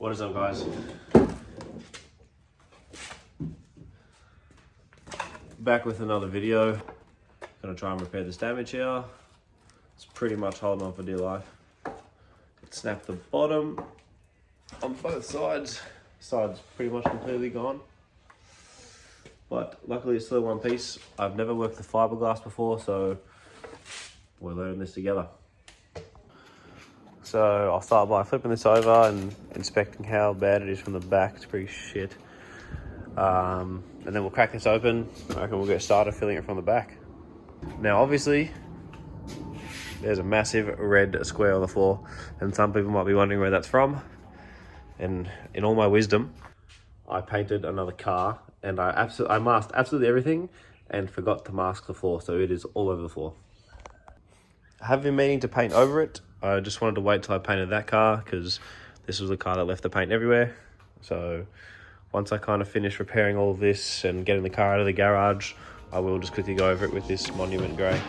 What is up, guys? Back with another video. Gonna try and repair this damage here. It's pretty much holding on for dear life. It snapped the bottom on both sides. Side's pretty much completely gone. But luckily it's still one piece. I've never worked with fiberglass before, so we're learning this together. So I'll start by flipping this over and inspecting how bad it is from the back. It's pretty shit. And then we'll crack this open. I reckon we'll get started filling it from the back. Now obviously, there's a massive red square on the floor, and some people might be wondering where that's from. And in all my wisdom, I painted another car, and I masked absolutely everything and forgot to mask the floor, so it is all over the floor. I have been meaning to paint over it. I just wanted to wait till I painted that car because this was the car that left the paint everywhere. So once I kind of finish repairing all of this and getting the car out of the garage, I will just quickly go over it with this Monument Grey.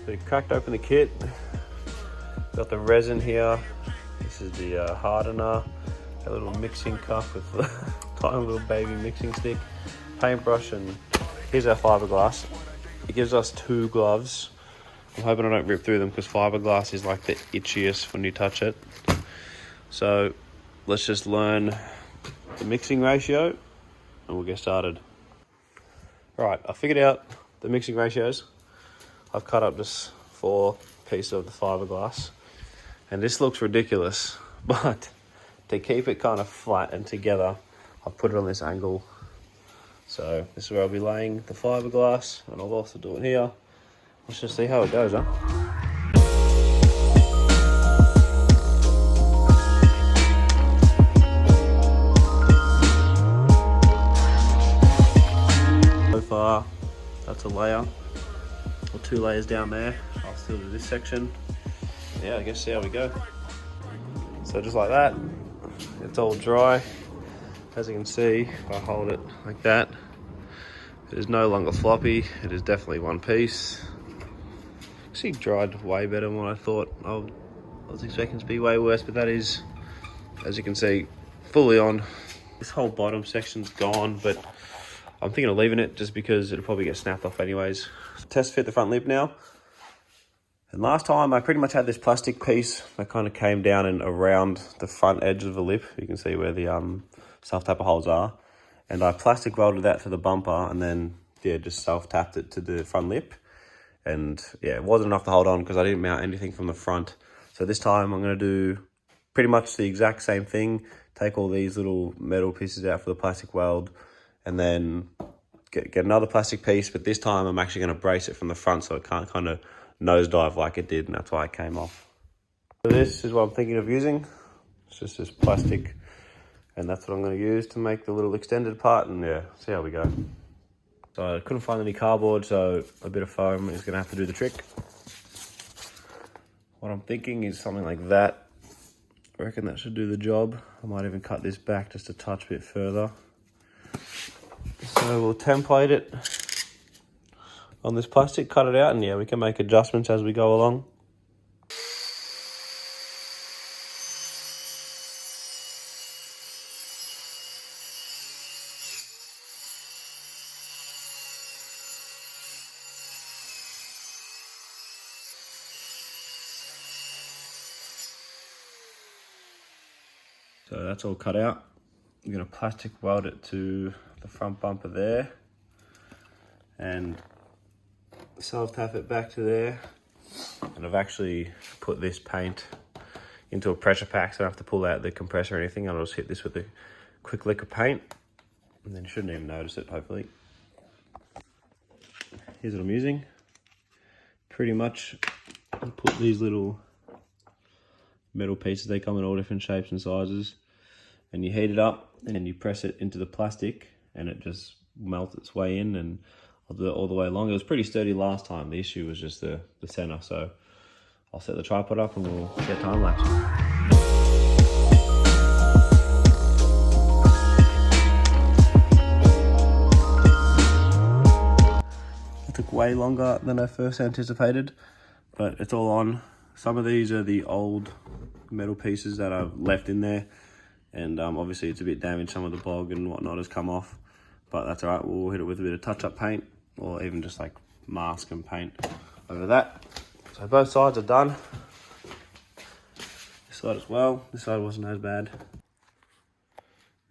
So we cracked open the kit. Got the resin here. This is the hardener. A little mixing cup with a tiny little baby mixing stick, paintbrush, and here's our fiberglass. It gives us 2 gloves. I'm hoping I don't rip through them because fiberglass is like the itchiest when you touch it. So let's just learn the mixing ratio and we'll get started. Right, I figured out the mixing ratios. I've cut up just 4 pieces of the fiberglass, and this looks ridiculous, but to keep it kind of flat and together, I've put it on this angle. So this is where I'll be laying the fiberglass, and I'll also do it here. Let's just see how it goes, huh? So far, that's a layer, or 2 layers down there. I'll still do this section. Yeah, I guess see how we go. So just like that. It's all dry. As you can see, if I hold it like that, it is no longer floppy. It is definitely one piece. Actually dried way better than what I thought. I was expecting it to be way worse, but that is, as you can see, fully on. This whole bottom section's gone, but I'm thinking of leaving it just because it'll probably get snapped off anyways. Test fit the front lip now. And last time I pretty much had this plastic piece that kind of came down and around the front edge of the lip. You can see where the self-tapper holes are. And I plastic welded that to the bumper and then, yeah, just self-tapped it to the front lip. And yeah, it wasn't enough to hold on because I didn't mount anything from the front. So this time I'm going to do pretty much the exact same thing. Take all these little metal pieces out for the plastic weld and then get another plastic piece. But this time I'm actually going to brace it from the front so it can't kind of nosedive like it did, and that's why it came off. So this is what I'm thinking of using. It's just this plastic, and that's what I'm going to use to make the little extended part, and yeah, see how we go. So I couldn't find any cardboard, so a bit of foam is going to have to do the trick. What I'm thinking is something like that. I reckon that should do the job. I might even cut this back just a touch bit further. So we'll template it on this plastic, cut it out, and yeah, we can make adjustments as we go along. So that's all cut out. I'm gonna plastic weld it to the front bumper there and self-tap it back to there. And I've actually put this paint into a pressure pack, so I don't have to pull out the compressor or anything. I'll just hit this with a quick lick of paint and then you shouldn't even notice it, hopefully. Here's what I'm using. Pretty much I put these little metal pieces, they come in all different shapes and sizes, and you heat it up and then you press it into the plastic and it just melts its way in, and I'll do it all the way along. It was pretty sturdy last time. The issue was just the center. So I'll set the tripod up and we'll get time lapse. way longer than I first anticipated, but it's all on. Some of these are the old metal pieces that I've left in there, and obviously it's a bit damaged. Some of the bog and whatnot has come off, but that's all right. We'll hit it with a bit of touch-up paint, or even just like mask and paint over that. So both sides are done. This side as well. This side wasn't as bad.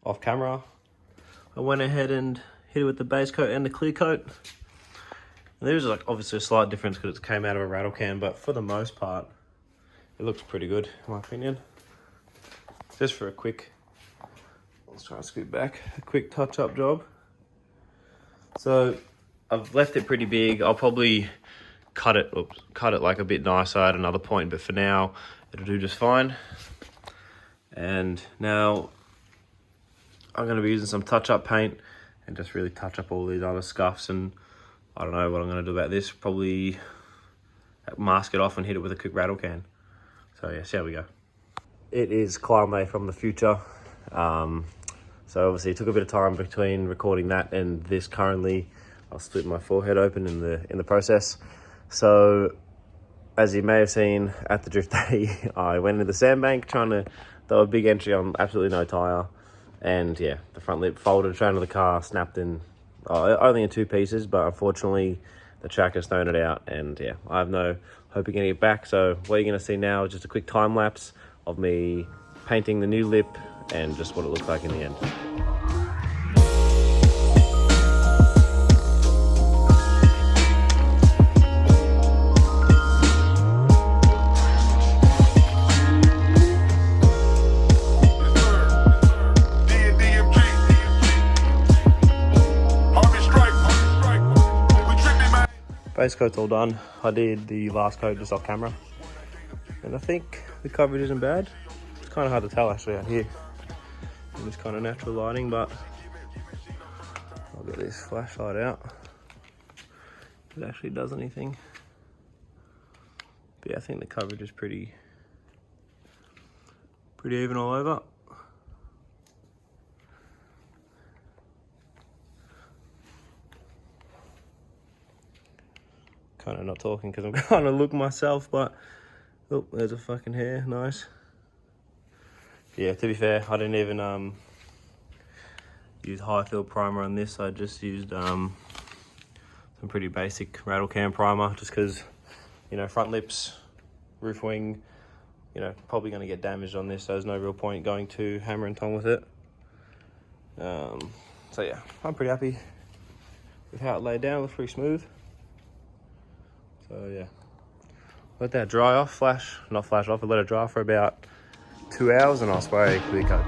Off camera, I went ahead and hit it with the base coat and the clear coat. And there's like obviously a slight difference because it came out of a rattle can, but for the most part, it looks pretty good in my opinion. Just for a quick, let's try and scoot back, a quick touch-up job. So I've left it pretty big. I'll probably cut it like a bit nicer at another point, but for now, it'll do just fine. And now I'm going to be using some touch-up paint and just really touch up all these other scuffs, and I don't know what I'm going to do about this. Probably mask it off and hit it with a quick rattle can. So yeah, see how we go. It is climb day from the future. So obviously it took a bit of time between recording that and this currently. I'll split my forehead open in the process. So as you may have seen at the drift day, I went into the sandbank trying to throw a big entry on absolutely no tyre. And yeah, the front lip folded straight into the car, snapped in, only in 2 pieces, but unfortunately the track has thrown it out, and yeah, I have no hope of getting it back. So what you're gonna see now is just a quick time lapse of me painting the new lip and just what it looks like in the end. Base coat's all done. I did the last coat just off camera, and I think the coverage isn't bad. It's kind of hard to tell actually out here in this kind of natural lighting, but I'll get this flashlight out if it actually does anything. But yeah, I think the coverage is pretty even all over. Kind of not talking because I'm trying to look myself, but oh, there's a fucking hair, nice. Yeah, to be fair, I didn't even use high fill primer on this. I just used some pretty basic rattle can primer, just because, you know, front lips, roof wing, you know, probably going to get damaged on this, so there's no real point going to hammer and tong with it. So yeah, I'm pretty happy with how it laid down. It looks pretty smooth. So yeah, let that dry off, not flash off, but let it dry for about 2 hours, and I'll spray clear coat.